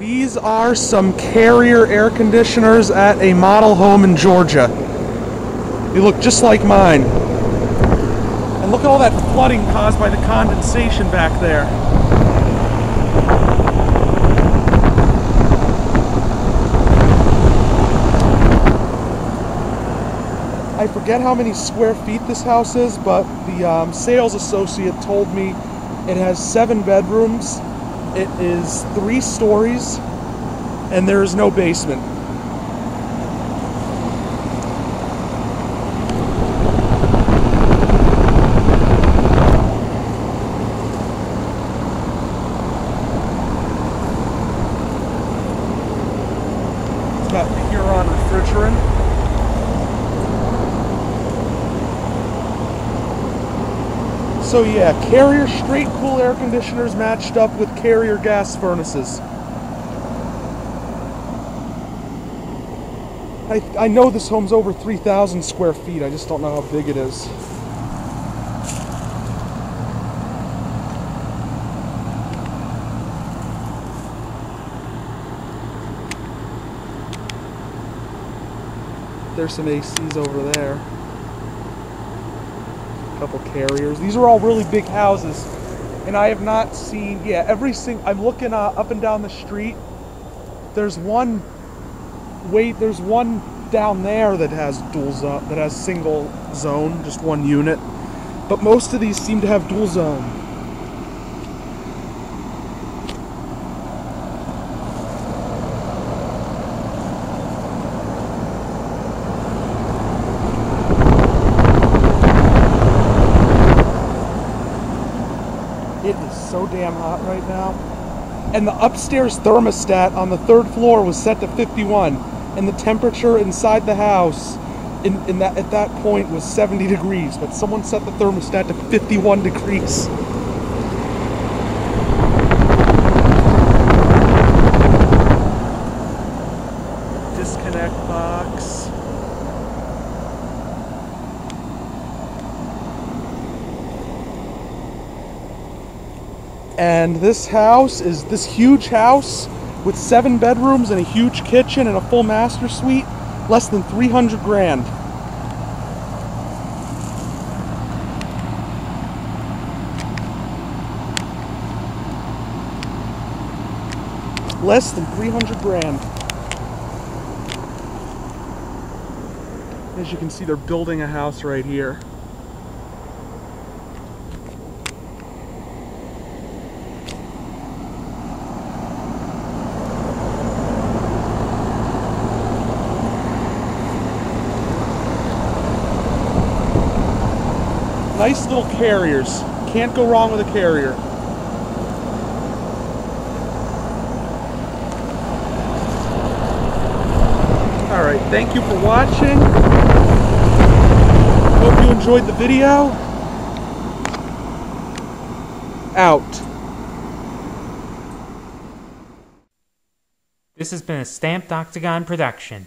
These are some Carrier air conditioners at a model home in Georgia. They look just like mine. And look at all that flooding caused by the condensation back there. I forget how many square feet this house is, but the sales associate told me it has 7 bedrooms. It is 3 stories, and there is no basement. It's got Huron refrigerant. So yeah, Carrier straight cool air conditioners matched up with Carrier gas furnaces. I know this home's over 3,000 square feet, I just don't know how big it is. There's some ACs over there. Couple Carriers. These are all really big houses, and I have not seen. Yeah, every single. I'm looking up and down the street. There's one. Wait, there's one down there that has dual zone. That has single zone, just one unit. But most of these seem to have dual zone. It is so damn hot right now. And the upstairs thermostat on the 3rd floor was set to 51. And the temperature inside the house at that point was 70 degrees. But someone set the thermostat to 51 degrees. Disconnect box. And this house is this huge house with 7 bedrooms and a huge kitchen and a full master suite, less than 300 grand. Less than 300 grand. As you can see, they're building a house right here. Nice little Carriers. Can't go wrong with a Carrier. Alright, thank you for watching. Hope you enjoyed the video. Out. This has been a Stamped Octagon production.